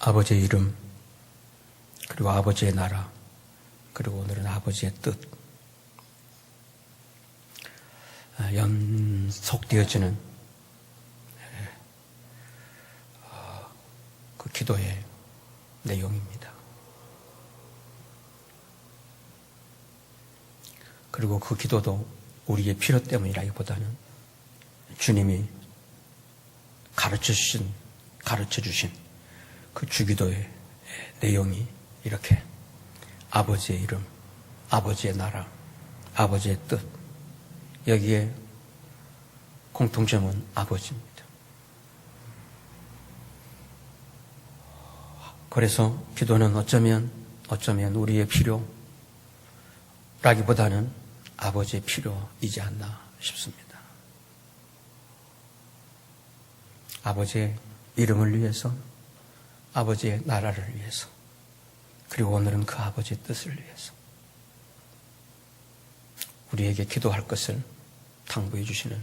아버지의 이름, 그리고 아버지의 나라, 그리고 오늘은 아버지의 뜻, 연속되어지는 그 기도의 내용입니다. 그리고 그 기도도 우리의 필요 때문이라기보다는 주님이 가르쳐 주신 그 주기도의 내용이 이렇게 아버지의 이름, 아버지의 나라, 아버지의 뜻, 여기에 공통점은 아버지입니다. 그래서 기도는 어쩌면 우리의 필요라기보다는 아버지의 필요이지 않나 싶습니다. 아버지의 이름을 위해서, 아버지의 나라를 위해서, 그리고 오늘은 그 아버지의 뜻을 위해서 우리에게 기도할 것을 당부해 주시는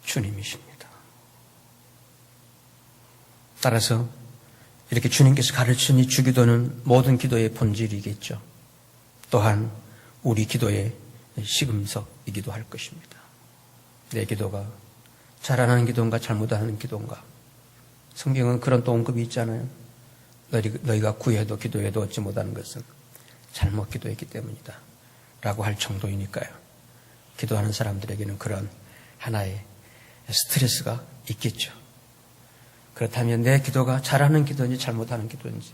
주님이십니다. 따라서 이렇게 주님께서 가르친 이 주기도는 모든 기도의 본질이겠죠. 또한 우리 기도의 시금석이기도 할 것입니다. 내 기도가 잘하는 기도인가 잘못하는 기도인가. 성경은 그런 또 언급이 있잖아요. 너희가 구해도 기도해도 얻지 못하는 것은 잘못 기도했기 때문이다 라고 할 정도이니까요. 기도하는 사람들에게는 그런 하나의 스트레스가 있겠죠. 그렇다면 내 기도가 잘하는 기도인지 잘못하는 기도인지,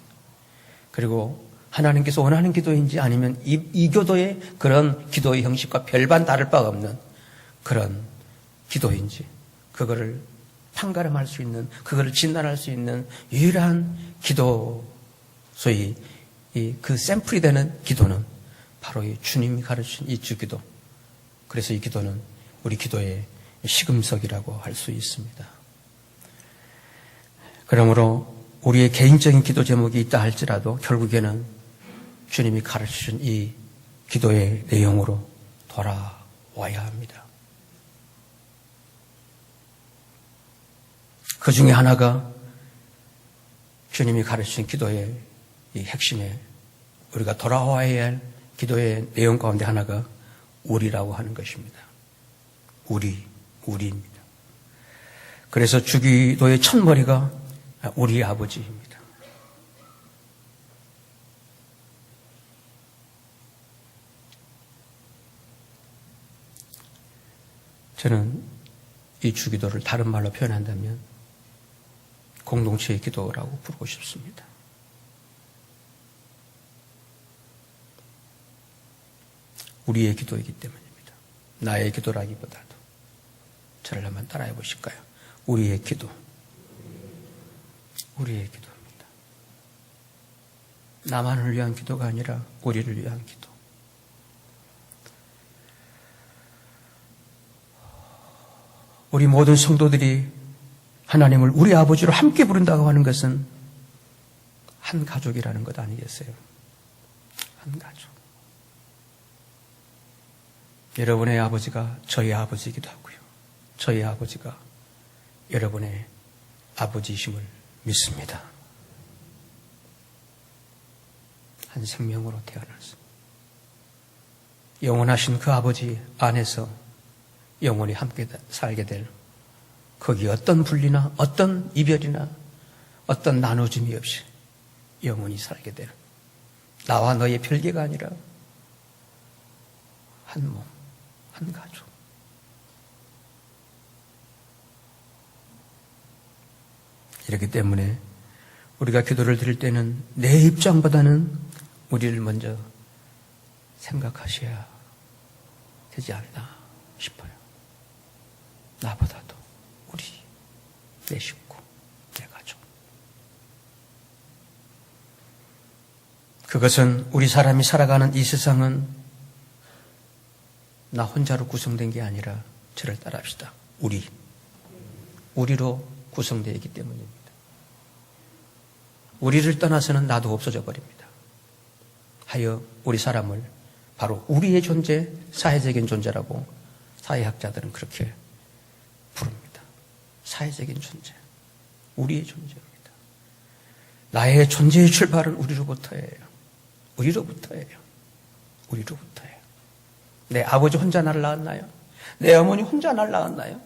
그리고 하나님께서 원하는 기도인지 아니면 이 기도의 그런 기도의 형식과 별반 다를 바가 없는 그런 기도인지, 그거를 판가름할 수 있는, 그거를 진단할 수 있는 유일한 기도, 소위 그 샘플이 되는 기도는 바로 이 주님이 가르친 이 주기도. 그래서 이 기도는 우리 기도의 시금석이라고 할 수 있습니다. 그러므로 우리의 개인적인 기도 제목이 있다 할지라도 결국에는 주님이 가르치신 이 기도의 내용으로 돌아와야 합니다. 그 중에 하나가 주님이 가르치신 기도의 이 핵심에 우리가 돌아와야 할 기도의 내용 가운데 하나가 우리라고 하는 것입니다. 우리입니다. 그래서 주기도의 첫머리가 우리 아버지입니다. 저는 이 주기도를 다른 말로 표현한다면 공동체의 기도라고 부르고 싶습니다. 우리의 기도이기 때문입니다. 나의 기도라기보다도. 저를 한번 따라해 보실까요? 우리의 기도. 우리의 기도입니다. 나만을 위한 기도가 아니라 우리를 위한 기도. 우리 모든 성도들이 하나님을 우리 아버지로 함께 부른다고 하는 것은 한 가족이라는 것 아니겠어요? 한 가족. 여러분의 아버지가 저희 아버지이기도 하고요. 저희 아버지가 여러분의 아버지이심을 믿습니다. 한 생명으로 태어나서 영원하신 그 아버지 안에서 영원히 함께 살게 될, 거기 어떤 분리나 어떤 이별이나 어떤 나눠짐이 없이 영원히 살게 될, 나와 너의 별개가 아니라 한 몸, 한 가족. 이렇기 때문에 우리가 기도를 드릴 때는 내 입장보다는 우리를 먼저 생각하셔야 되지 않나 싶어요. 나보다도 우리, 내 식구, 내 가족. 그것은 우리 사람이 살아가는 이 세상은 나 혼자로 구성된 게 아니라, 저를 따라합시다. 우리로 구성되어 있기 때문입니다. 우리를 떠나서는 나도 없어져 버립니다. 하여 우리 사람을 바로 우리의 존재, 사회적인 존재라고 사회학자들은 그렇게 부릅니다. 사회적인 존재, 우리의 존재입니다. 나의 존재의 출발은 우리로부터예요. 우리로부터예요. 우리로부터예요. 내 아버지 혼자 나를 낳았나요? 내 어머니 혼자 나를 낳았나요?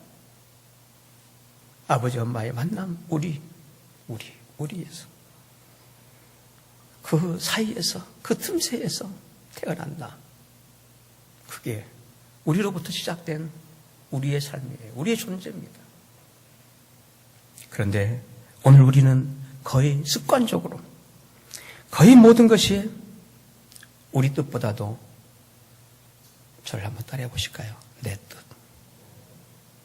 아버지 엄마의 만남, 우리에서. 그 사이에서, 그 틈새에서 태어난다. 그게 우리로부터 시작된 우리의 삶이에요. 우리의 존재입니다. 그런데 오늘 우리는 거의 습관적으로, 거의 모든 것이 우리 뜻보다도 저를 한번 따라해 보실까요? 내 뜻.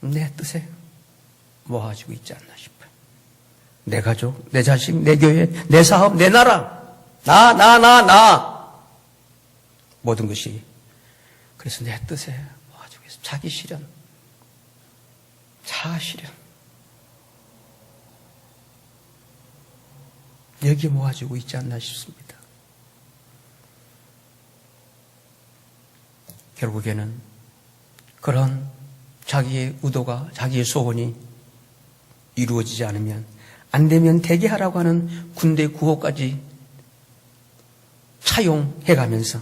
내 뜻에 모아지고 있지 않나 싶어요. 내 가족, 내 자식, 내 교회, 내 사업, 내 나라. 나. 모든 것이 그래서 내 뜻에 모아지고 있어요. 자기 실현, 자아 실현. 여기에 모아지고 있지 않나 싶습니다. 결국에는 그런 자기의 의도가, 자기의 소원이 이루어지지 않으면 안 되면 대기하라고 하는 군대 구호까지 차용해가면서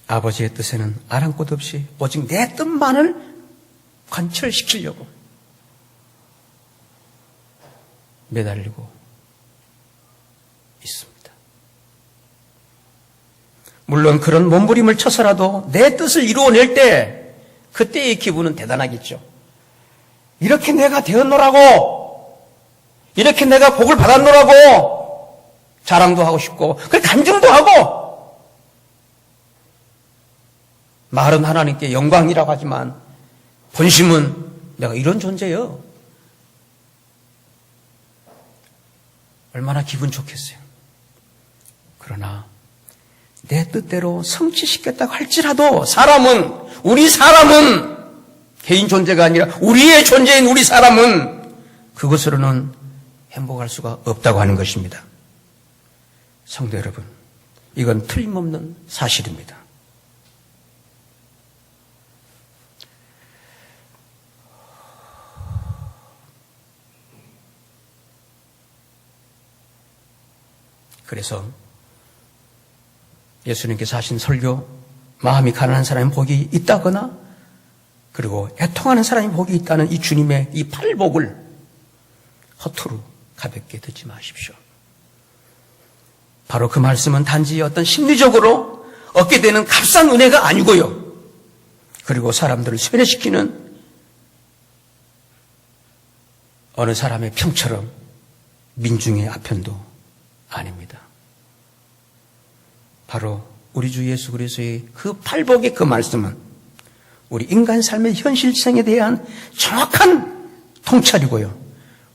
아버지의 뜻에는 아랑곳 없이 오직 내 뜻만을 관철시키려고 매달리고 있습니다. 물론 그런 몸부림을 쳐서라도 내 뜻을 이루어낼 때 그때의 기분은 대단하겠죠. 이렇게 내가 되었노라고, 이렇게 내가 복을 받았노라고 자랑도 하고 싶고 그 간증도 하고, 말은 하나님께 영광이라고 하지만 본심은 내가 이런 존재요. 얼마나 기분 좋겠어요. 그러나 내 뜻대로 성취시켰다고 할지라도 우리 사람은 개인 존재가 아니라 우리의 존재인 우리 사람은 그것으로는 행복할 수가 없다고 하는 것입니다. 성도 여러분, 이건 틀림없는 사실입니다. 그래서 예수님께서 하신 설교, 마음이 가난한 사람이 복이 있다거나 그리고 애통하는 사람이 복이 있다는 이 주님의 이 팔복을 허투루 가볍게 듣지 마십시오. 바로 그 말씀은 단지 어떤 심리적으로 얻게 되는 값싼 은혜가 아니고요. 그리고 사람들을 세뇌시키는 어느 사람의 평처럼 민중의 아편도 아닙니다. 바로 우리 주 예수 그리스도의 그 팔복의 그 말씀은 우리 인간 삶의 현실성에 대한 정확한 통찰이고요.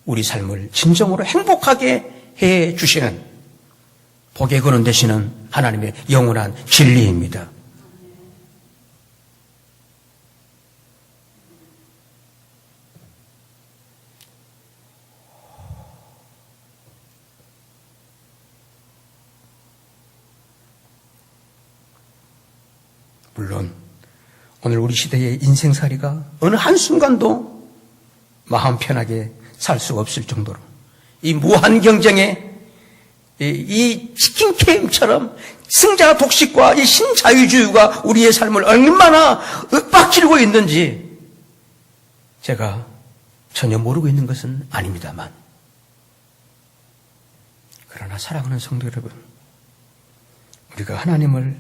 우리 삶을 진정으로 행복하게 해 주시는 복의 근원 되시는 하나님의 영원한 진리입니다. 물론 오늘 우리 시대의 인생살이가 어느 한순간도 마음 편하게 살 수가 없을 정도로 이 무한 경쟁에 이 치킨 게임처럼 승자 독식과 이 신자유주의가 우리의 삶을 얼마나 윽박지르고 있는지 제가 전혀 모르고 있는 것은 아닙니다만, 그러나 사랑하는 성도 여러분, 우리가 하나님을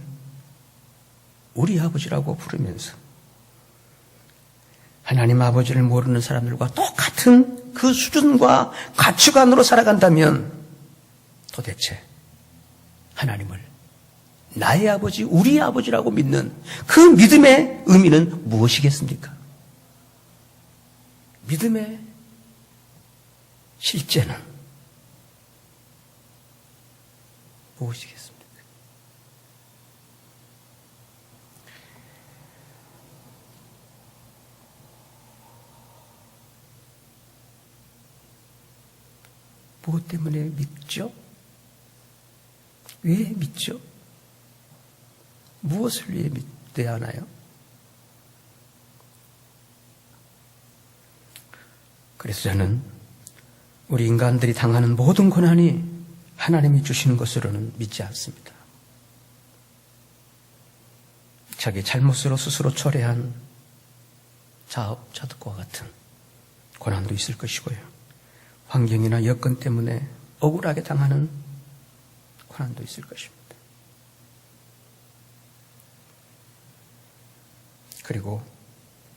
우리 아버지라고 부르면서 하나님 아버지를 모르는 사람들과 똑같은 그 수준과 가치관으로 살아간다면 도대체 하나님을 나의 아버지, 우리 아버지라고 믿는 그 믿음의 의미는 무엇이겠습니까? 믿음의 실제는 무엇이겠습니까? 무엇 때문에 믿죠? 왜 믿죠? 무엇을 위해 믿어야 하나요? 1 0 그래서 저는 우리 인간들이 당하는 모든 고난이 하나님이 주시는 것으로는 믿지 않습니다. 자기 잘못으로 스스로 초래한 자업자득과 같은 고난도 있을 것이고요. 환경이나 여건 때문에 억울하게 당하는 고난도 있을 것입니다. 그리고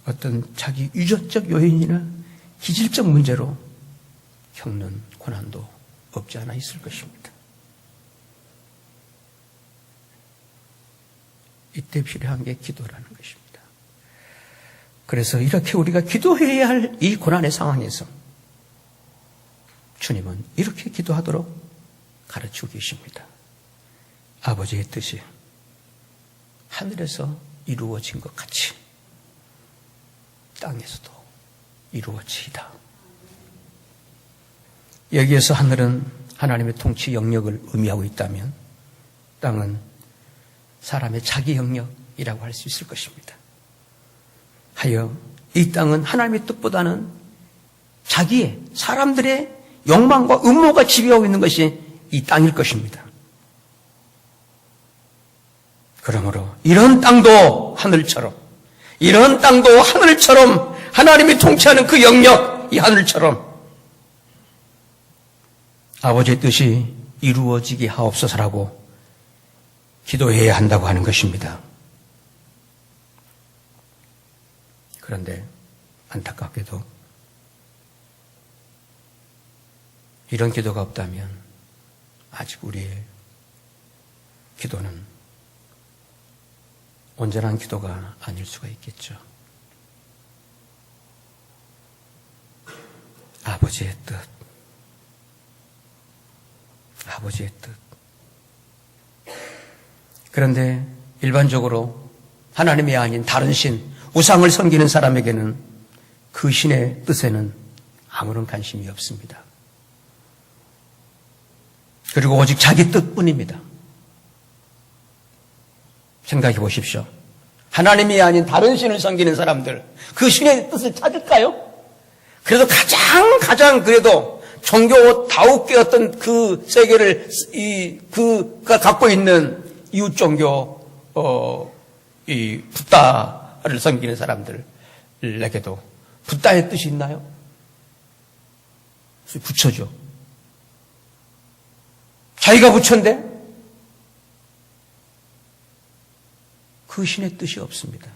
어떤 자기 유전적 요인이나 기질적 문제로 겪는 고난도 없지 않아 있을 것입니다. 이때 필요한 게 기도라는 것입니다. 그래서 이렇게 우리가 기도해야 할 이 고난의 상황에서 주님은 이렇게 기도하도록 가르치고 계십니다. 아버지의 뜻이 하늘에서 이루어진 것 같이 땅에서도 이루어지이다. 여기에서 하늘은 하나님의 통치 영역을 의미하고 있다면 땅은 사람의 자기 영역이라고 할 수 있을 것입니다. 하여 이 땅은 하나님의 뜻보다는 자기의 사람들의 욕망과 음모가 지배하고 있는 것이 이 땅일 것입니다. 그러므로 이런 땅도 하늘처럼, 이런 땅도 하늘처럼 하나님이 통치하는 그 영역, 이 하늘처럼 아버지의 뜻이 이루어지게 하옵소서라고 기도해야 한다고 하는 것입니다. 그런데 안타깝게도 이런 기도가 없다면 아직 우리의 기도는 온전한 기도가 아닐 수가 있겠죠. 아버지의 뜻, 아버지의 뜻. 그런데 일반적으로 하나님이 아닌 다른 신, 우상을 섬기는 사람에게는 그 신의 뜻에는 아무런 관심이 없습니다. 그리고 오직 자기 뜻뿐입니다. 생각해 보십시오. 하나님이 아닌 다른 신을 섬기는 사람들, 그 신의 뜻을 찾을까요? 그래도 가장 그래도 종교다우게 어떤 그 세계를 그가 갖고 있는 이웃 종교 이 붓다를 섬기는 사람들에게도 붓다의 뜻이 있나요? 부처죠. 자기가 부처인데 그 신의 뜻이 없습니다.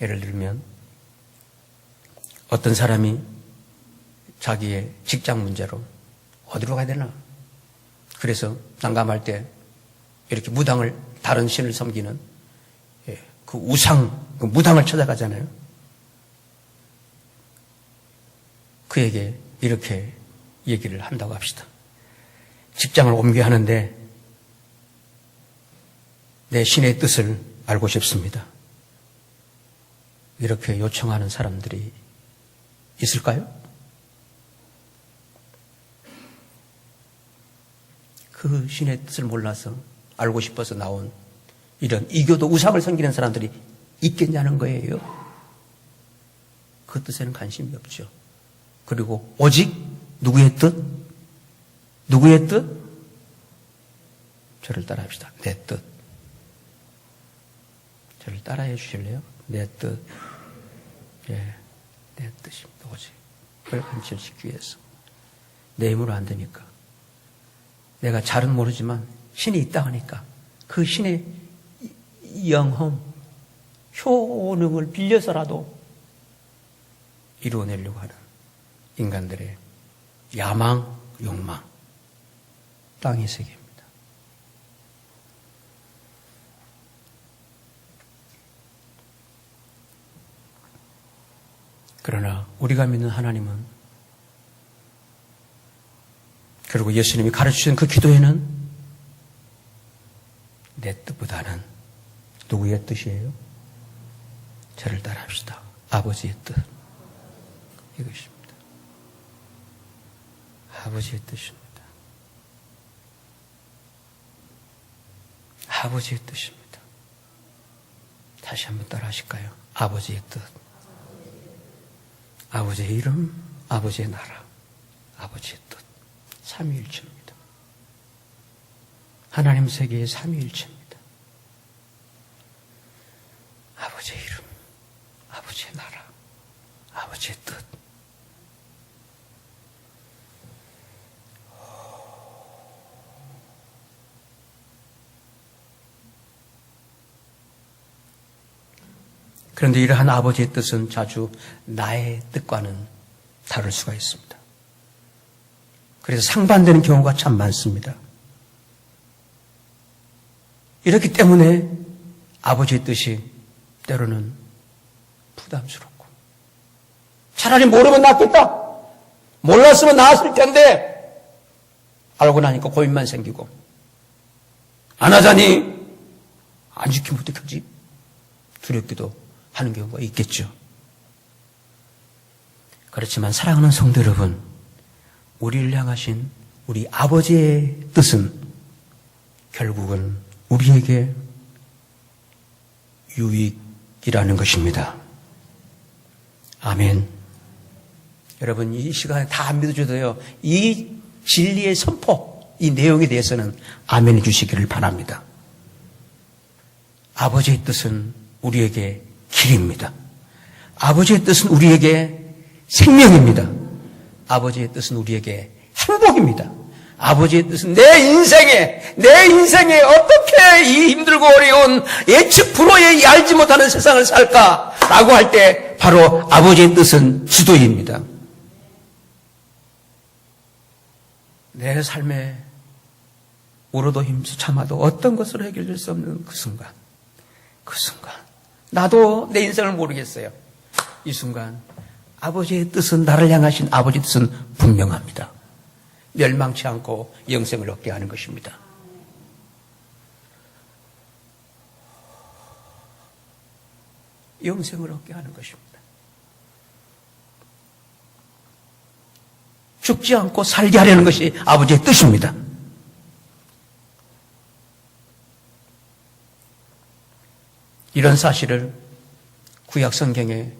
예를 들면 어떤 사람이 자기의 직장 문제로 어디로 가야 되나? 그래서 난감할 때 이렇게 무당을, 다른 신을 섬기는 그 우상, 그 무당을 찾아가잖아요. 그에게 이렇게 얘기를 한다고 합시다. 직장을 옮겨야 하는데 내 신의 뜻을 알고 싶습니다. 이렇게 요청하는 사람들이 있을까요? 그 신의 뜻을 몰라서 알고 싶어서 나온 이런 이교도 우상을 섬기는 사람들이 있겠냐는 거예요. 그 뜻에는 관심이 없죠. 그리고 오직 누구의 뜻? 누구의 뜻? 저를 따라합시다. 내 뜻. 저를 따라해 주실래요? 내 뜻. 예, 내 뜻입니다. 오직 그걸 관철시키기 위해서. 내 힘으로 안 되니까. 내가 잘은 모르지만 신이 있다 하니까 그 신의 영험, 효능을 빌려서라도 이루어내려고 하는 인간들의 야망, 욕망, 땅의 세계입니다. 그러나 우리가 믿는 하나님은, 그리고 예수님이 가르치신 그 기도에는 내 뜻보다는 누구의 뜻이에요? 저를 따라합시다. 아버지의 뜻. 이것입니다. 아버지의 뜻입니다. 아버지의 뜻입니다. 다시 한번 따라 하실까요? 아버지의 뜻. 아버지의 이름, 아버지의 나라, 아버지의 뜻, 삼위일체입니다. 하나님 세계의 삼위일체입니다. 아버지의 이름, 아버지의 나라, 아버지의 뜻. 그런데 이러한 아버지의 뜻은 자주 나의 뜻과는 다를 수가 있습니다. 그래서 상반되는 경우가 참 많습니다. 이렇기 때문에 아버지의 뜻이 때로는 부담스럽고, 차라리 모르면 낫겠다, 몰랐으면 나았을 텐데 알고 나니까 고민만 생기고, 안 하자니 안 지키면 어떡하지? 두렵기도 하는 경우가 있겠죠. 그렇지만 사랑하는 성도 여러분, 우리를 향하신 우리 아버지의 뜻은 결국은 우리에게 유익이라는 것입니다. 아멘. 여러분, 이 시간에 다 안 믿어줘도요, 이 진리의 선포, 이 내용에 대해서는 아멘 해주시기를 바랍니다. 아버지의 뜻은 우리에게 길입니다. 아버지의 뜻은 우리에게 생명입니다. 아버지의 뜻은 우리에게 행복입니다. 아버지의 뜻은 내 인생에 어떻게 이 힘들고 어려운 예측 불허에 알지 못하는 세상을 살까라고 할 때 바로 아버지의 뜻은 지도입니다. 내 삶에 울어도 힘써 참아도 어떤 것으로 해결될 수 없는 그 순간 나도 내 인생을 모르겠어요. 이 순간 아버지의 뜻은, 나를 향하신 아버지의 뜻은 분명합니다. 멸망치 않고 영생을 얻게 하는 것입니다. 영생을 얻게 하는 것입니다. 죽지 않고 살게 하려는 것이 아버지의 뜻입니다. 이런 사실을 구약 성경에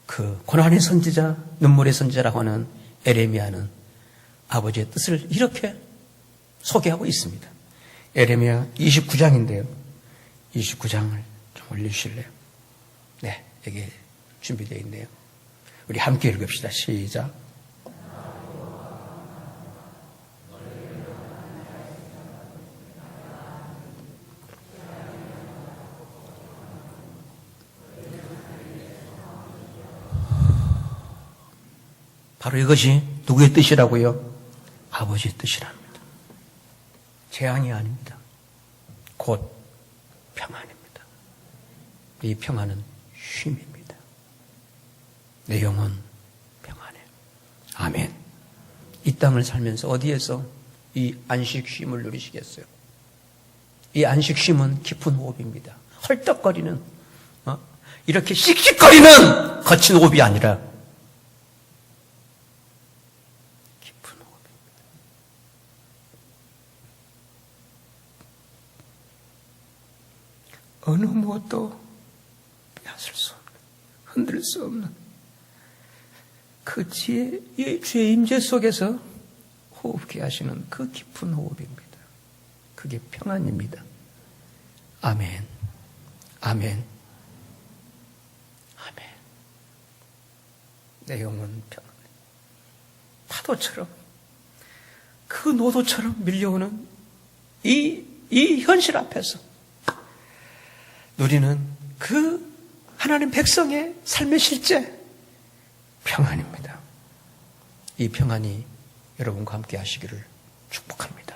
그 고난의 선지자, 눈물의 선지자라고 하는 에레미야는 아버지의 뜻을 이렇게 소개하고 있습니다. 에레미야 29장인데요. 29장을 좀 올려주실래요? 네, 여기 준비되어 있네요. 우리 함께 읽읍시다. 시작. 바로 이것이 누구의 뜻이라고요? 아버지의 뜻이랍니다. 재앙이 아닙니다. 곧 평안입니다. 이 평안은 쉼입니다. 내 영혼 평안해. 아멘. 이 땅을 살면서 어디에서 이 안식 쉼을 누리시겠어요? 이 안식 쉼은 깊은 호흡입니다. 헐떡거리는, 이렇게 씩씩거리는 거친 호흡이 아니라 어느 무엇도 빼앗을 수 없는, 흔들 수 없는 그 주의 임재 속에서 호흡게 하시는 그 깊은 호흡입니다. 그게 평안입니다. 아멘. 아멘. 아멘. 내 영혼 평안해. 파도처럼, 그 노도처럼 밀려오는 이 현실 앞에서 누리는 그 하나님 백성의 삶의 실제 평안입니다. 이 평안이 여러분과 함께 하시기를 축복합니다.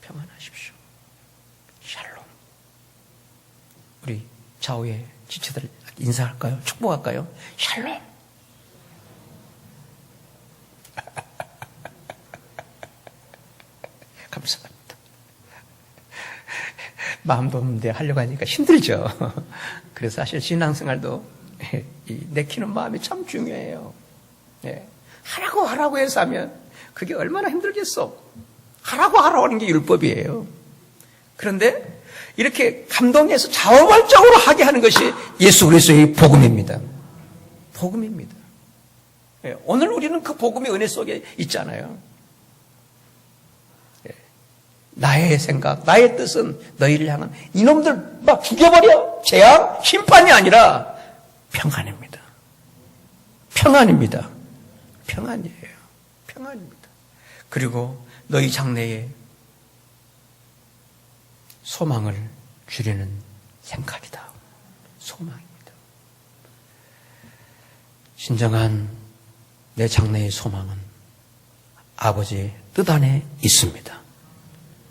평안하십시오. 샬롬. 우리 좌우의 지체들 인사할까요? 축복할까요? 샬롬. 감사합니다. 마음도 없는데 하려고 하니까 힘들죠. 그래서 사실 신앙생활도 내키는 마음이 참 중요해요. 하라고 해서 하면 그게 얼마나 힘들겠어. 하라고 하는 게 율법이에요. 그런데 이렇게 감동해서 자원발적으로 하게 하는 것이 예수 그리스도의 복음입니다. 복음입니다. 오늘 우리는 그 복음의 은혜 속에 있잖아요. 나의 생각, 나의 뜻은 너희를 향한 이놈들 막 죽여버려. 재앙, 심판이 아니라 평안입니다. 평안입니다. 평안이에요. 평안입니다. 그리고 너희 장래에 소망을 주려는 생각이다. 소망입니다. 진정한 내 장래의 소망은 아버지의 뜻 안에 있습니다.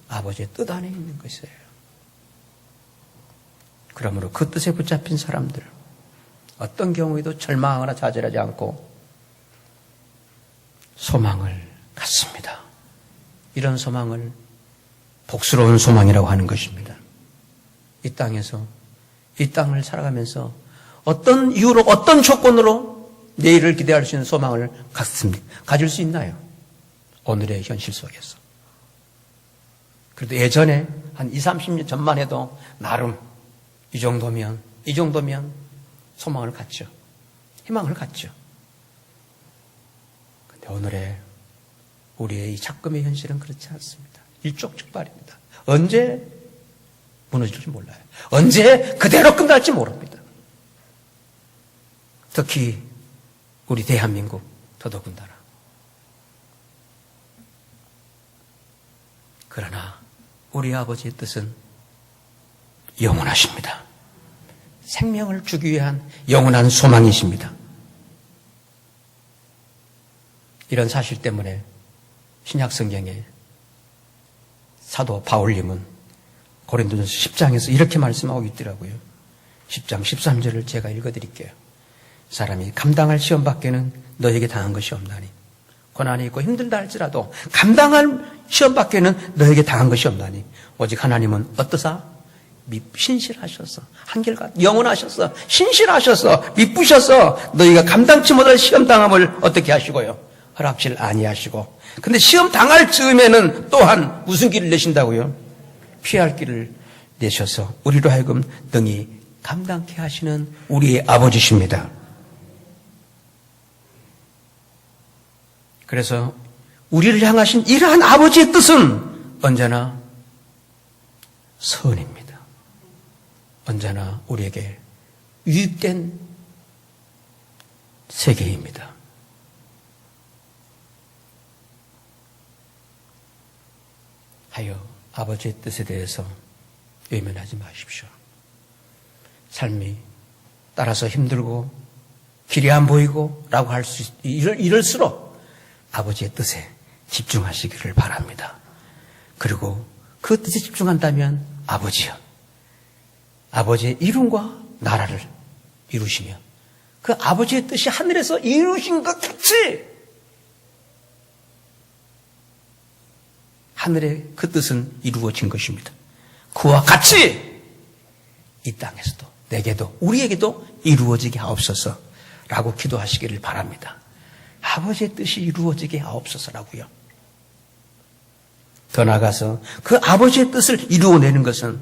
아버지의 뜻 안에 있는 것이에요. 그러므로 그 뜻에 붙잡힌 사람들, 어떤 경우에도 절망하거나 좌절하지 않고 소망을 갖습니다. 이런 소망을 복스러운 소망이라고 하는 것입니다. 이 땅에서, 이 땅을 살아가면서 어떤 이유로, 어떤 조건으로 내일을 기대할 수 있는 소망을 가질 수 있나요? 오늘의 현실 속에서. 그래도 예전에 한 20, 30년 전만 해도 나름 이 정도면 소망을 갖죠. 희망을 갖죠. 근데 오늘의 우리의 이 작금의 현실은 그렇지 않습니다. 일촉즉발입니다. 언제 무너질지 몰라요. 언제 그대로 끝날지 모릅니다. 특히 우리 대한민국 더더군다나. 그러나 우리 아버지의 뜻은 영원하십니다. 생명을 주기 위한 영원한 소망이십니다. 이런 사실 때문에 신약 성경에 사도 바울님은 고린도전서 10장에서 이렇게 말씀하고 있더라고요. 10장 13절을 제가 읽어드릴게요. 사람이 감당할 시험 밖에는 너에게 당한 것이 없나니 고난이 있고 힘들다 할지라도 감당할 시험 밖에는 너에게 당한 것이 없나니 오직 하나님은 어떠사? 신실하셔서 한결같 영원하셔서 신실하셔서 미쁘셔서 너희가 감당치 못할 시험 당함을 어떻게 하시고요? 허락질 아니하시고 근데 시험 당할 즈음에는 또한 무슨 길을 내신다고요? 피할 길을 내셔서 우리로 하여금 능히 감당케 하시는 우리의 아버지십니다. 그래서 우리를 향하신 이러한 아버지의 뜻은 언제나 선입니다. 언제나 우리에게 유익된 세계입니다. 하여 아버지의 뜻에 대해서 외면하지 마십시오. 삶이 따라서 힘들고 길이 안 보이고 라고 할 수 이럴수록 아버지의 뜻에 집중하시기를 바랍니다. 그리고 그 뜻에 집중한다면 아버지여, 아버지의 이름과 나라를 이루시며 그 아버지의 뜻이 하늘에서 이루신 것 같이 하늘의 그 뜻은 이루어진 것입니다. 그와 같이 이 땅에서도 내게도 우리에게도 이루어지게 하옵소서라고 기도하시기를 바랍니다. 아버지의 뜻이 이루어지게 하옵소서라고요. 더 나아가서 그 아버지의 뜻을 이루어내는 것은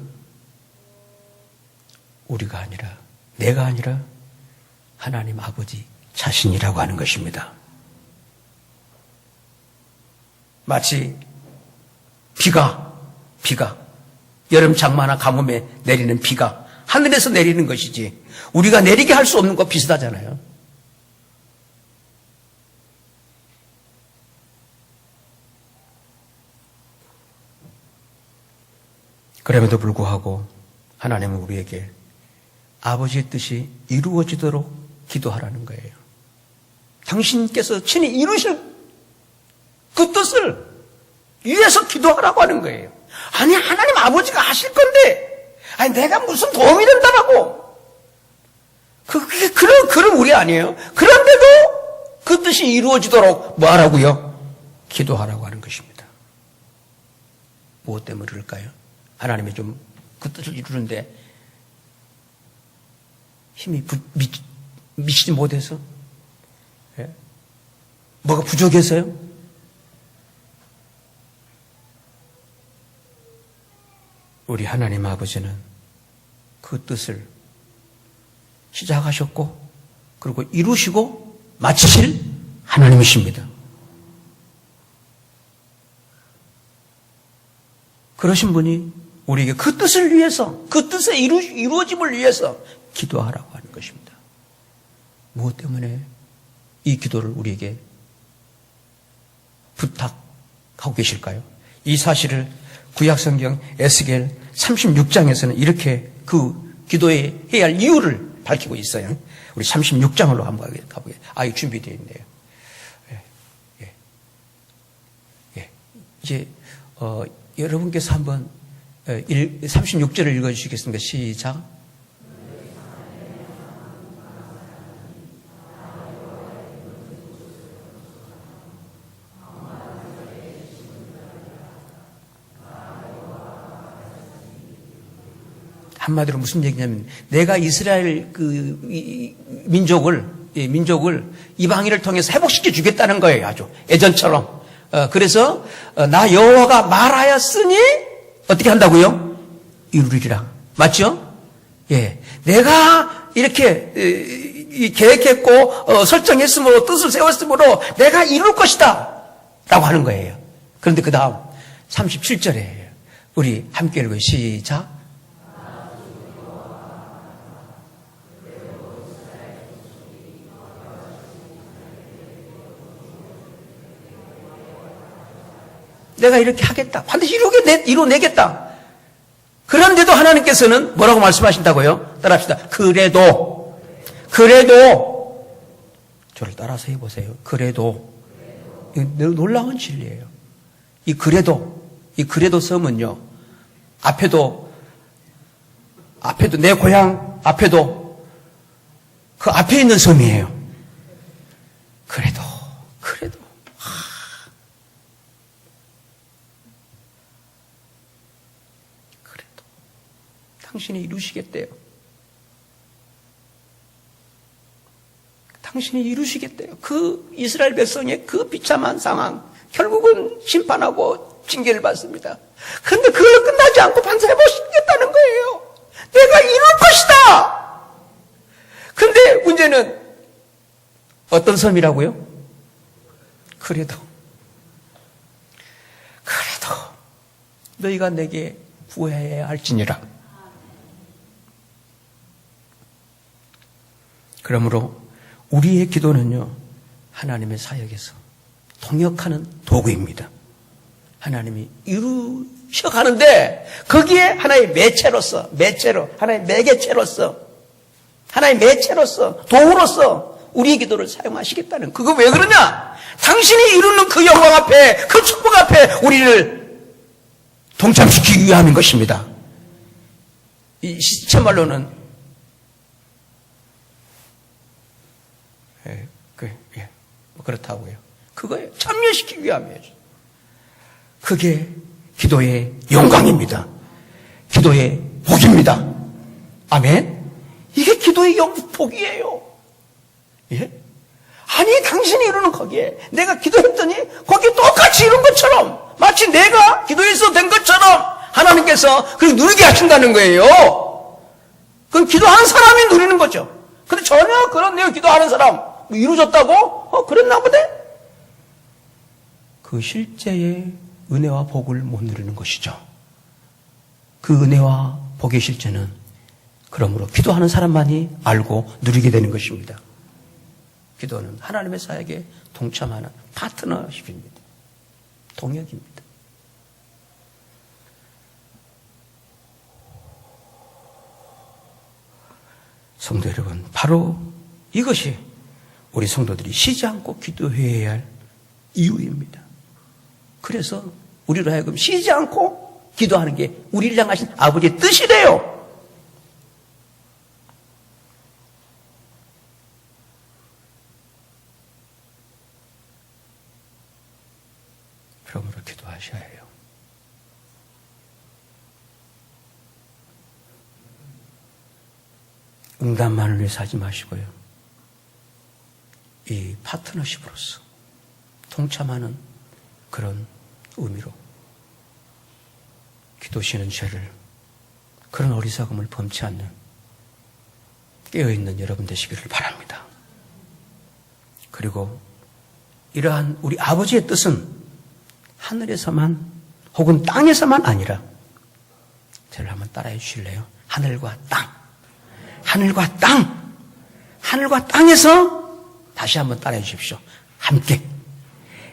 우리가 아니라 내가 아니라 하나님 아버지 자신이라고 하는 것입니다. 마치 비가 여름 장마나 가뭄에 내리는 비가 하늘에서 내리는 것이지 우리가 내리게 할 수 없는 것 비슷하잖아요. 그럼에도 불구하고 하나님은 우리에게 아버지의 뜻이 이루어지도록 기도하라는 거예요. 당신께서 친히 이루실 그 뜻을 위해서 기도하라고 하는 거예요. 아니 하나님 아버지가 하실 건데 아니 내가 무슨 도움이 된다라고 그런 우리 아니에요. 그런데도 그 뜻이 이루어지도록 뭐 하라고요? 기도하라고 하는 것입니다. 무엇 때문에 그럴까요? 하나님이 좀 그 뜻을 이루는데 힘이 미치지 못해서? 예? 뭐가 부족해서요? 우리 하나님 아버지는 그 뜻을 시작하셨고 그리고 이루시고 마치실 하나님이십니다. 그러신 분이 우리에게 그 뜻을 위해서, 그 뜻의 이루어짐을 위해서 기도하라고 하는 것입니다. 무엇 때문에 이 기도를 우리에게 부탁하고 계실까요? 이 사실을 구약성경 에스겔 36장에서는 이렇게 그 기도에 해야 할 이유를 밝히고 있어요. 우리 36장으로 한번 가보겠습니다. 이거 준비되어 있네요. 이제, 여러분께서 한번 36절을 읽어주시겠습니까? 시작. 한마디로 무슨 얘기냐면 내가 이스라엘 민족을 이방인을 통해서 회복시켜 주겠다는 거예요. 아주 예전처럼. 그래서 나 여호와가 말하였으니 어떻게 한다고요? 이루리라. 맞죠? 예, 내가 이렇게 계획했고 설정했으므로 뜻을 세웠으므로 내가 이룰 것이다 라고 하는 거예요. 그런데 그 다음 37절에 우리 함께 읽어요. 시작. 내가 이렇게 하겠다. 반드시 이루어내겠다. 그런데도 하나님께서는 뭐라고 말씀하신다고요? 따라합시다. 그래도 저를 따라서 해보세요. 그래도 이거 놀라운 진리예요. 이 그래도 섬은요. 앞에도 내 고향 앞에도 그 앞에 있는 섬이에요. 그래도 당신이 이루시겠대요. 당신이 이루시겠대요. 그 이스라엘 백성의 그 비참한 상황, 결국은 심판하고 징계를 받습니다. 그런데 그걸로 끝나지 않고 반드시 해보시겠다는 거예요. 내가 이룰 것이다. 그런데 문제는 어떤 섬이라고요? 그래도 너희가 내게 구해야 할지니라. 그러므로 우리의 기도는요, 하나님의 사역에서 통역하는 도구입니다. 하나님이 이루셔가는데 거기에 하나의 매체로서, 하나의 매개체로서, 하나의 매체로서, 도구로서 우리의 기도를 사용하시겠다는, 그거 왜 그러냐? 당신이 이루는 그 영광 앞에, 그 축복 앞에 우리를 동참시키기 위함인 것입니다. 이 시체말로는 그렇다고요. 그거에 참여시키기 위함이에요. 그게 기도의 영광입니다. 기도의 복입니다. 아멘. 이게 기도의 복이에요. 예? 아니 당신이 이루는 거기에 내가 기도했더니 거기에 똑같이 이룬 것처럼 마치 내가 기도해서 된 것처럼 하나님께서 그걸 누리게 하신다는 거예요. 그건 기도하는 사람이 누리는 거죠. 근데 전혀 그런 내가 기도하는 사람 이루어졌다고? 그랬나 보네? 그 실제의 은혜와 복을 못 누리는 것이죠. 그 은혜와 복의 실제는 그러므로 기도하는 사람만이 알고 누리게 되는 것입니다. 기도는 하나님의 사역에 동참하는 파트너십입니다. 동역입니다. 성도 여러분, 바로 이것이 우리 성도들이 쉬지 않고 기도해야 할 이유입니다. 그래서 우리로 하여금 쉬지 않고 기도하는 게 우리를 향하신 아버지의 뜻이래요. 그러므로 기도하셔야 해요. 응답만을 위해서 하지 마시고요. 이 파트너십으로서 동참하는 그런 의미로 기도시는 죄를, 그런 어리석음을 범치 않는 깨어있는 여러분 되시기를 바랍니다. 그리고 이러한 우리 아버지의 뜻은 하늘에서만 혹은 땅에서만 아니라, 저를 한번 따라해 주실래요? 하늘과 땅, 하늘과 땅, 하늘과 땅에서 다시 한번 따라해 주십시오. 함께,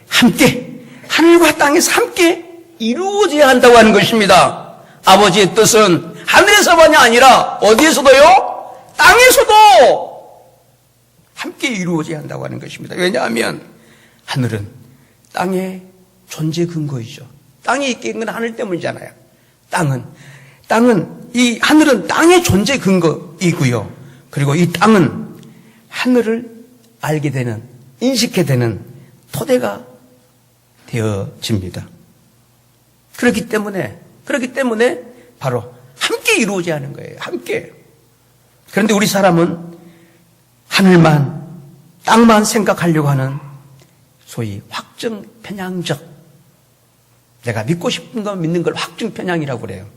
함께, 하늘과 땅에서 함께 이루어져야 한다고 하는 것입니다. 아버지의 뜻은 하늘에서만이 아니라 어디에서도요? 땅에서도 함께 이루어져야 한다고 하는 것입니다. 왜냐하면 하늘은 땅의 존재 근거이죠. 땅에 있게 된 건 하늘 때문이잖아요. 이 하늘은 땅의 존재 근거이고요. 그리고 이 땅은 하늘을 알게 되는, 인식하게 되는 토대가 되어집니다. 그렇기 때문에 바로 함께 이루어져야 하는 거예요. 함께. 그런데 우리 사람은 하늘만, 땅만 생각하려고 하는 소위 확증 편향적, 내가 믿고 싶은 거 믿는 걸 확증 편향이라고 그래요.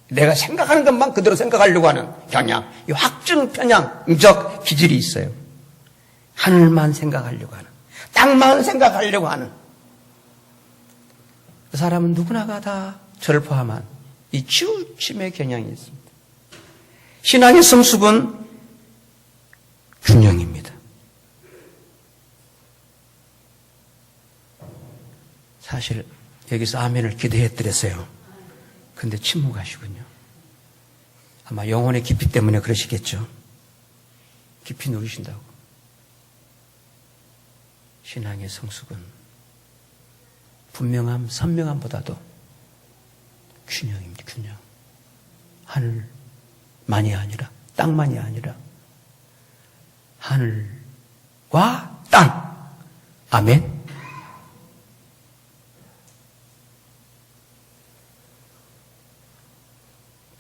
내가 생각하는 것만 그대로 생각하려고 하는 경향, 이 확증 편향적 기질이 있어요. 하늘만 생각하려고 하는, 땅만 생각하려고 하는, 그 사람은 누구나가 다 저를 포함한 이 치우침의 경향이 있습니다. 신앙의 성숙은 균형입니다. 사실 여기서 아멘을 기대해드렸어요. 근데 침묵하시군요. 아마 영혼의 깊이 때문에 그러시겠죠. 깊이 누리신다고. 신앙의 성숙은 분명함, 선명함보다도 균형입니다. 균형. 하늘만이 아니라, 땅만이 아니라 하늘과 땅. 아멘.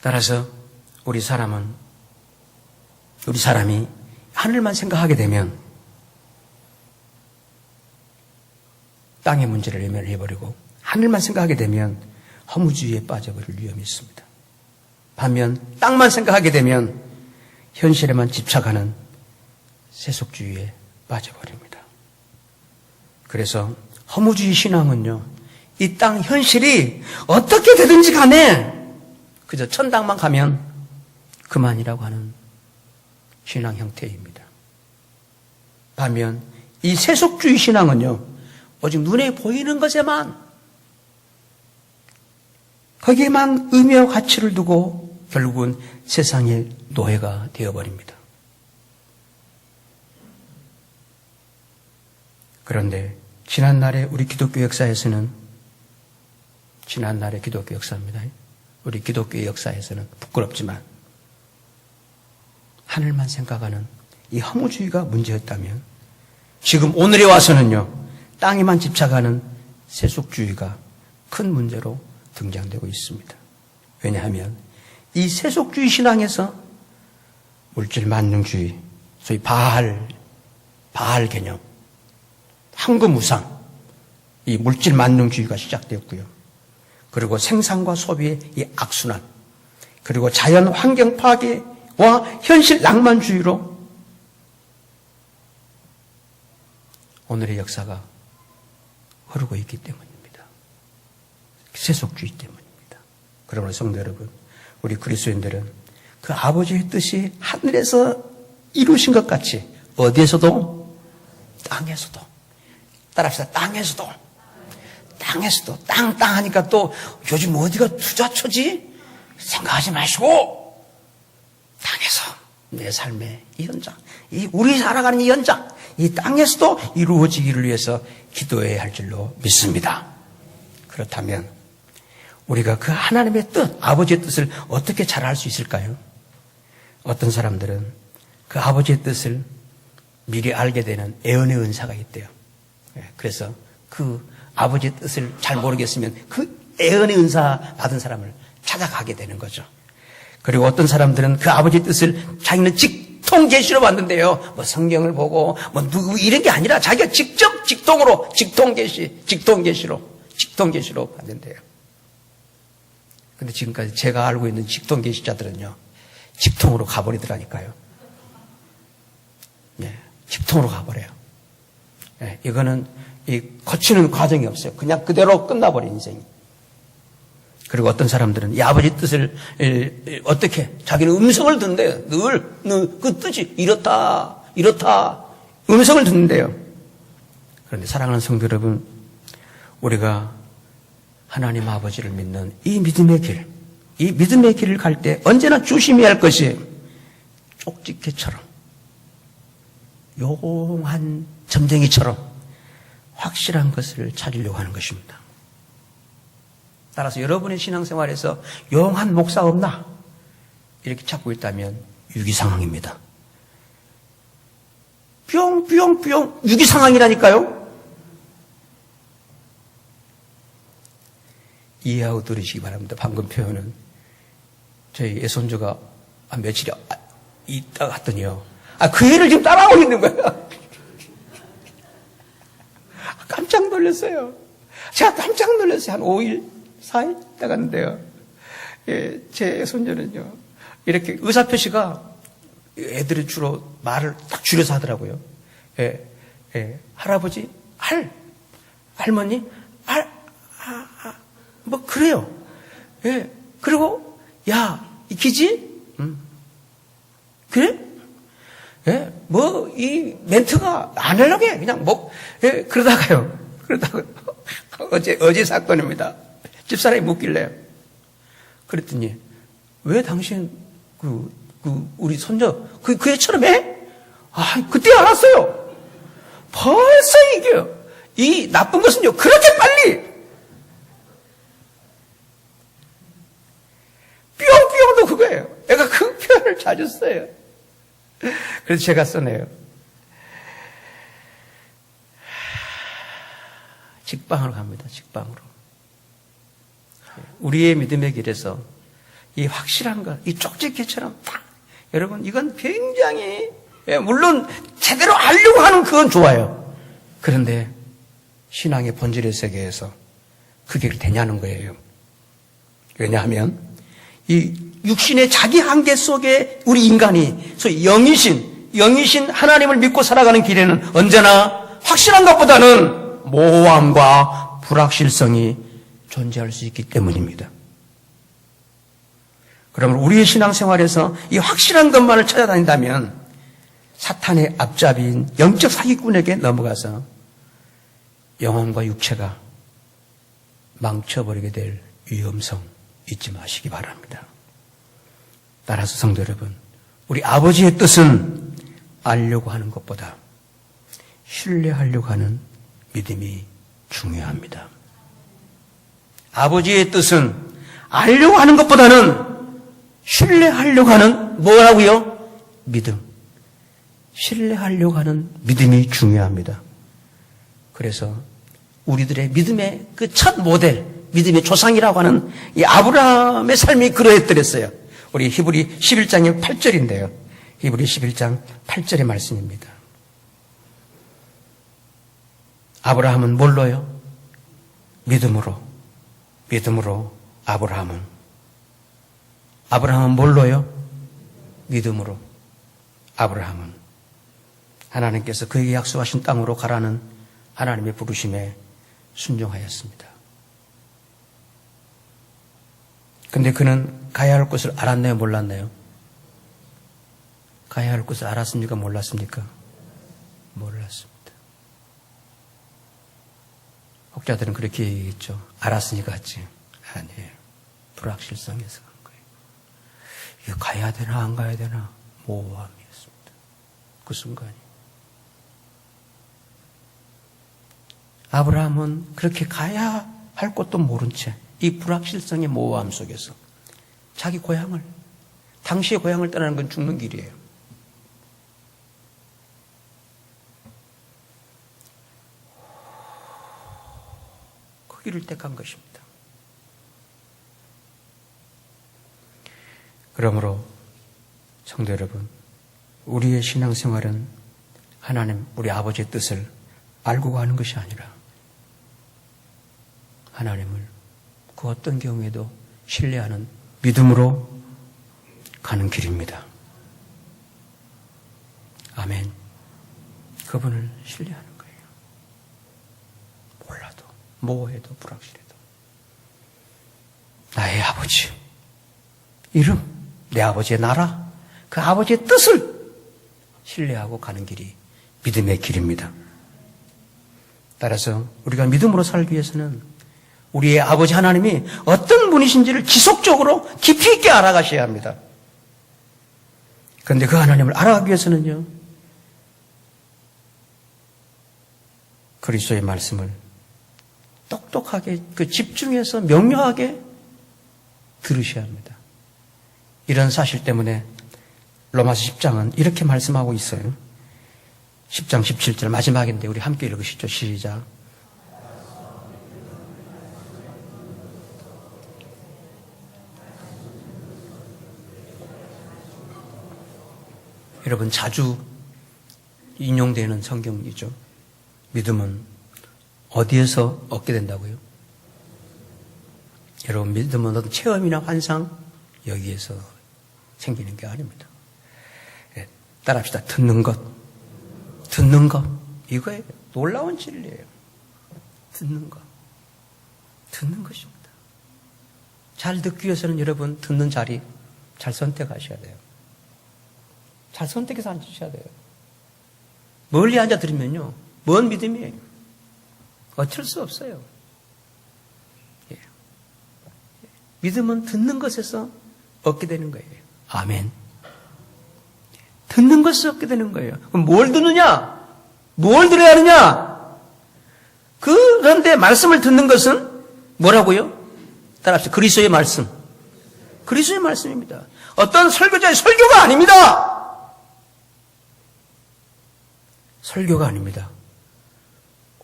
따라서 우리 사람이 하늘만 생각하게 되면 땅의 문제를 외면해버리고 하늘만 생각하게 되면 허무주의에 빠져버릴 위험이 있습니다. 반면 땅만 생각하게 되면 현실에만 집착하는 세속주의에 빠져버립니다. 그래서 허무주의 신앙은요, 이 땅 현실이 어떻게 되든지 간에 그저 천당만 가면 그만이라고 하는 신앙 형태입니다. 반면 이 세속주의 신앙은요, 오직 눈에 보이는 것에만, 거기에만 의미와 가치를 두고 결국은 세상의 노예가 되어버립니다. 그런데 지난날의 우리 기독교 역사에서는, 지난날의 기독교 역사입니다. 우리 기독교의 역사에서는 부끄럽지만 하늘만 생각하는 이 허무주의가 문제였다면, 지금 오늘에 와서는요, 땅에만 집착하는 세속주의가 큰 문제로 등장되고 있습니다. 왜냐하면 이 세속주의 신앙에서 물질 만능주의, 소위 바알 개념, 황금우상, 이 물질 만능주의가 시작되었고요. 그리고 생산과 소비의 이 악순환, 그리고 자연 환경 파괴와 현실 낭만주의로 오늘의 역사가 흐르고 있기 때문입니다. 세속주의 때문입니다. 그러므로 성도 여러분, 우리 그리스도인들은 그 아버지의 뜻이 하늘에서 이루신 것 같이 어디에서도, 땅에서도, 따라합시다. 땅에서도 땅 하니까 또 요즘 어디가 투자처지? 생각하지 마시고 땅에서 내 삶의 이 현장, 이 우리 살아가는 이 현장, 이 땅에서도 이루어지기를 위해서 기도해야 할 줄로 믿습니다. 그렇다면 우리가 그 하나님의 뜻, 아버지의 뜻을 어떻게 잘 알 수 있을까요? 어떤 사람들은 그 아버지의 뜻을 미리 알게 되는 예언의 은사가 있대요. 그래서 그 아버지의 뜻을 잘 모르겠으면 그 예언의 은사 받은 사람을 찾아가게 되는 거죠. 그리고 어떤 사람들은 그 아버지의 뜻을 자기는 직통 계시로 받는데요. 뭐 성경을 보고 뭐 누구 이런 게 아니라 자기가 직접 직통 계시로 받는데요. 근데 지금까지 제가 알고 있는 직통 계시자들은요, 직통으로 가버리더라니까요. 네, 집통으로 가버려요. 예, 이거는 거치는 과정이 없어요. 그냥 그대로 끝나버린 인생이. 그리고 어떤 사람들은 이 아버지 뜻을 어떻게 자기는 음성을 듣는데요. 늘 그 뜻이 이렇다 음성을 듣는데요. 그런데 사랑하는 성도 여러분, 우리가 하나님 아버지를 믿는 이 믿음의 길을 갈 때 언제나 조심해야 할 것이 쪽집게처럼 용한 점쟁이처럼 확실한 것을 찾으려고 하는 것입니다. 따라서 여러분의 신앙생활에서 용한 목사 없나? 이렇게 찾고 있다면 위기상황입니다. 뿅뿅뿅 위기상황이라니까요. 이해하고 들으시기 바랍니다. 방금 표현은 저희 애손주가 며칠 있다 갔더니요. 그 애를 지금 따라오고 있는 거예요. 깜짝 놀랐어요. 제가 깜짝 놀랐어요. 한 5일, 4일 있다 갔는데요. 예, 제 애손주는요. 이렇게 의사표시가 애들이 주로 말을 딱 줄여서 하더라고요. 할아버지, 할머니, 뭐, 그래요. 예. 그리고, 야, 기지? 그래? 예. 뭐, 이 멘트가 안 하려고 해. 그냥 뭐, 예. 그러다가, 어제 사건입니다. 집사람이 묻길래. 그랬더니, 왜 당신, 우리 손녀, 그 애처럼 해? 그때 알았어요. 벌써 이게요. 이 나쁜 것은요, 그렇게 빨리! 뿅뿅도 그거예요. 애가 그 표현을 자주 써요. 그래서 제가 써내요. 직방으로 갑니다. 직방으로. 우리의 믿음의 길에서 이 확실한 것, 이 쪽집게처럼 딱, 여러분, 이건 굉장히, 물론 제대로 알려고 하는 그건 좋아요. 그런데 신앙의 본질의 세계에서 그 길이 되냐는 거예요. 왜냐하면 이 육신의 자기 한계 속에 우리 인간이 소위 영이신 하나님을 믿고 살아가는 길에는 언제나 확실한 것보다는 모호함과 불확실성이 존재할 수 있기 때문입니다. 그러면 우리의 신앙생활에서 이 확실한 것만을 찾아다닌다면 사탄의 앞잡이인 영적 사기꾼에게 넘어가서 영혼과 육체가 망쳐버리게 될 위험성 잊지 마시기 바랍니다. 따라서 성도 여러분, 우리 아버지의 뜻은 알려고 하는 것보다 신뢰하려고 하는 믿음이 중요합니다. 아버지의 뜻은 알려고 하는 것보다는 신뢰하려고 하는 뭐라고요? 믿음. 신뢰하려고 하는 믿음이 중요합니다. 그래서 우리들의 믿음의 그 첫 모델, 믿음의 조상이라고 하는 이 아브라함의 삶이 그러했더랬어요. 우리 히브리 11장의 8절인데요. 히브리 11장 8절의 말씀입니다. 아브라함은 뭘로요? 믿음으로 아브라함은 뭘로요? 믿음으로 아브라함은 하나님께서 그에게 약속하신 땅으로 가라는 하나님의 부르심에 순종하였습니다. 근데 그는 가야 할 곳을 알았나요? 몰랐나요? 가야 할 곳을 알았습니까? 몰랐습니까? 몰랐습니다. 혹자들은 그렇게 얘기했죠. 알았으니까 갔지. 아니에요. 불확실성에서 간 거예요. 이거 가야 되나 안 가야 되나 모호함이었습니다. 그 순간이. 아브라함은 그렇게 가야 할 것도 모른 채 이 불확실성의 모호함 속에서 자기 고향을, 당시의 고향을 떠나는 건 죽는 길이에요. 그 길을 택한 것입니다. 그러므로 성도 여러분, 우리의 신앙생활은 하나님, 우리 아버지의 뜻을 알고 가는 것이 아니라 하나님을 그 어떤 경우에도 신뢰하는 믿음으로 가는 길입니다. 아멘. 그분을 신뢰하는 거예요. 몰라도, 모호해도, 불확실해도. 나의 아버지, 이름, 내 아버지의 나라, 그 아버지의 뜻을 신뢰하고 가는 길이 믿음의 길입니다. 따라서 우리가 믿음으로 살기 위해서는 우리의 아버지 하나님이 어떤 분이신지를 지속적으로 깊이 있게 알아가셔야 합니다. 그런데 그 하나님을 알아가기 위해서는요, 그리스도의 말씀을 똑똑하게, 집중해서 명료하게 들으셔야 합니다. 이런 사실 때문에 로마서 10장은 이렇게 말씀하고 있어요. 10장 17절 마지막인데 우리 함께 읽으시죠. 시작. 여러분, 자주 인용되는 성경이죠. 믿음은 어디에서 얻게 된다고요? 여러분, 믿음은 어떤 체험이나 환상, 여기에서 생기는 게 아닙니다. 따라합시다. 듣는 것. 이거예요. 놀라운 진리예요. 듣는 것. 듣는 것입니다. 잘 듣기 위해서는 여러분, 듣는 자리 잘 선택하셔야 돼요. 잘 선택해서 앉으셔야 돼요. 멀리 앉아 들으면요, 먼 믿음이에요. 어쩔 수 없어요. 예. 믿음은 듣는 것에서 얻게 되는 거예요. 아멘. 듣는 것을 얻게 되는 거예요. 그럼 뭘 듣느냐? 뭘 들어야 하느냐? 그런데 말씀을 듣는 것은 뭐라고요? 따라합시다. 그리스도의 말씀. 그리스도의 말씀입니다. 어떤 설교자의 설교가 아닙니다. 설교가 아닙니다.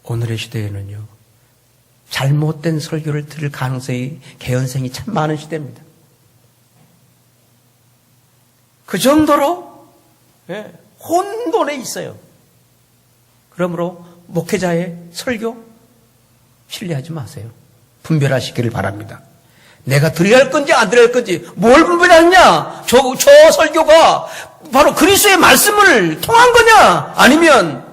오늘의 시대에는요, 잘못된 설교를 들을 가능성이, 개연성이 참 많은 시대입니다. 그 정도로 혼돈에 있어요. 그러므로 목회자의 설교 신뢰하지 마세요. 분별하시기를 바랍니다. 내가 드려야 할 건지 안 드려야 할 건지 뭘 분별하느냐? 저 설교가 바로 그리스도의 말씀을 통한 거냐? 아니면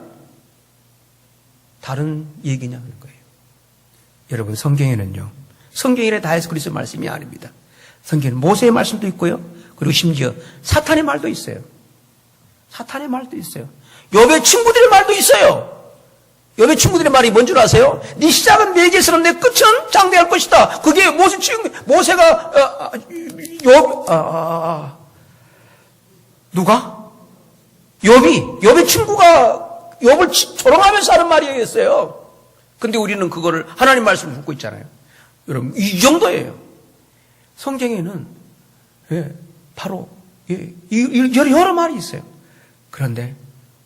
다른 얘기냐 하는 거예요. 여러분, 성경에는요, 성경에 다 해서 그리스도의 말씀이 아닙니다. 성경에는 모세의 말씀도 있고요, 그리고 심지어 사탄의 말도 있어요. 사탄의 말도 있어요. 욥의 친구들의 말도 있어요. 욥의 친구들의 말이 뭔 줄 아세요? 네 시작은 매개스러운 내 끝은 장대할 것이다. 그게 모세가 누가? 욥의 친구가 욥을 조롱하면서 하는 말이었어요. 근데 우리는 그거를 하나님 말씀을 듣고 있잖아요. 여러분, 이 정도예요. 성경에는 바로 여러 말이 있어요. 그런데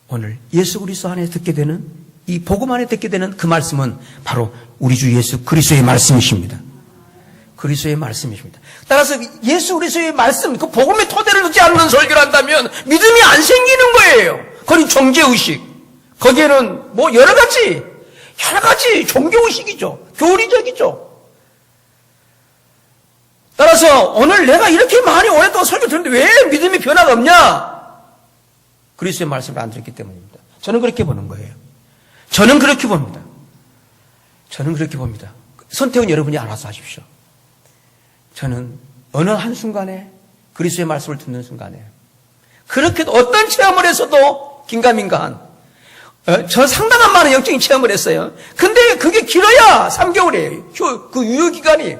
오늘 예수 그리스도 안에 듣게 되는, 이 복음 안에 듣게 되는 그 말씀은 바로 우리 주 예수 그리스도의 말씀이십니다. 그리스도의 말씀이십니다. 따라서 예수 그리스도의 말씀, 그 복음의 토대를 두지 않는 설교를 한다면 믿음이 안 생기는 거예요. 거기 종교의식, 거기에는 뭐 여러 가지 종교의식이죠. 교리적이죠. 따라서 오늘 내가 이렇게 많이 오랫동안 설교 듣는데 왜 믿음의 변화가 없냐? 그리스도의 말씀을 안 들었기 때문입니다. 저는 그렇게 보는 거예요. 저는 그렇게 봅니다. 선택은 여러분이 알아서 하십시오. 저는 어느 한순간에 그리스도의 말씀을 듣는 순간에 그렇게 어떤 체험을 했어도 긴가민가한, 저 상당한 많은 영적인 체험을 했어요. 근데 그게 길어야 3개월이에요. 그 유효기간이.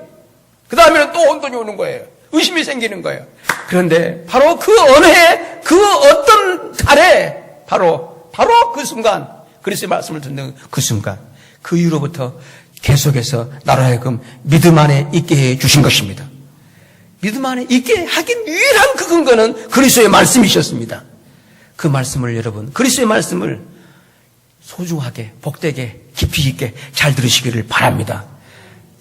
그 다음에는 또 혼돈이 오는 거예요. 의심이 생기는 거예요. 그런데 바로 그 어느 해, 그 어떤 달에 바로 그 순간, 그리스도의 말씀을 듣는 그 순간, 그 이후로부터 계속해서 나로 하여금 믿음 안에 있게 해 주신 것입니다. 믿음 안에 있게 하긴 유일한 그 근거는 그리스도의 말씀이셨습니다. 그 말씀을 여러분, 그리스도의 말씀을 소중하게, 복되게, 깊이 있게 잘 들으시기를 바랍니다.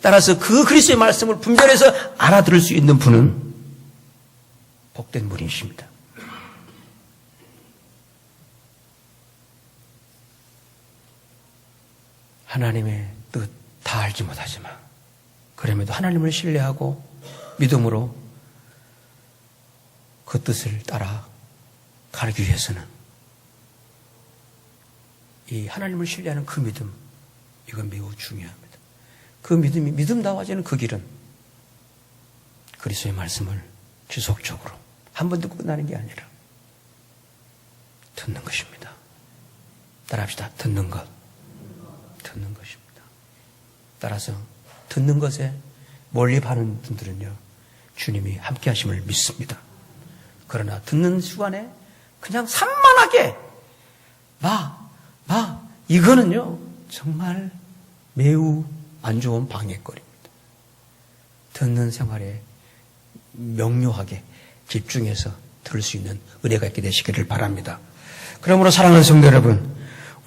따라서 그 그리스도의 말씀을 분별해서 알아들을 수 있는 분은 복된 분이십니다. 하나님의 뜻 다 알지 못하지만 그럼에도 하나님을 신뢰하고 믿음으로 그 뜻을 따라 가기 위해서는 이 하나님을 신뢰하는 그 믿음, 이건 매우 중요합니다. 그 믿음이 믿음다워지는 그 길은 그리스도의 말씀을 지속적으로 한 번 듣고 끝나는 게 아니라 듣는 것입니다. 따라합시다. 듣는 것. 듣는 것입니다. 따라서 듣는 것에 몰입하는 분들은요, 주님이 함께 하심을 믿습니다. 그러나 듣는 시간에 그냥 산만하게 이거는요 정말 매우 안 좋은 방해거리입니다. 듣는 생활에 명료하게 집중해서 들을 수 있는 은혜가 있게 되시기를 바랍니다. 그러므로 사랑하는 성도 여러분,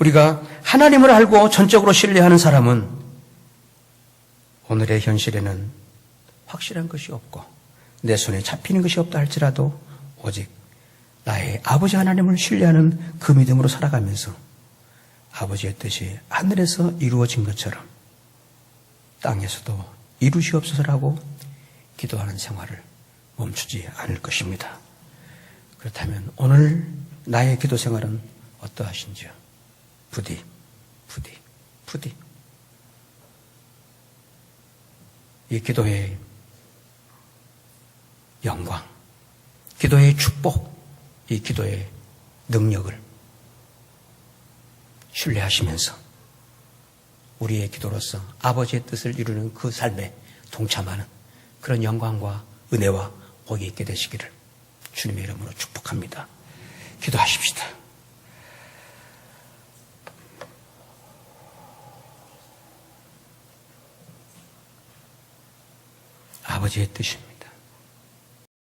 우리가 하나님을 알고 전적으로 신뢰하는 사람은 오늘의 현실에는 확실한 것이 없고 내 손에 잡히는 것이 없다 할지라도 오직 나의 아버지 하나님을 신뢰하는 그 믿음으로 살아가면서 아버지의 뜻이 하늘에서 이루어진 것처럼 땅에서도 이루시옵소서라고 기도하는 생활을 멈추지 않을 것입니다. 그렇다면 오늘 나의 기도 생활은 어떠하신지요? 부디 이 기도의 영광, 기도의 축복, 이 기도의 능력을 신뢰하시면서 우리의 기도로서 아버지의 뜻을 이루는 그 삶에 동참하는 그런 영광과 은혜와 복이 있게 되시기를 주님의 이름으로 축복합니다. 기도하십시다. 아버지의 뜻입니다.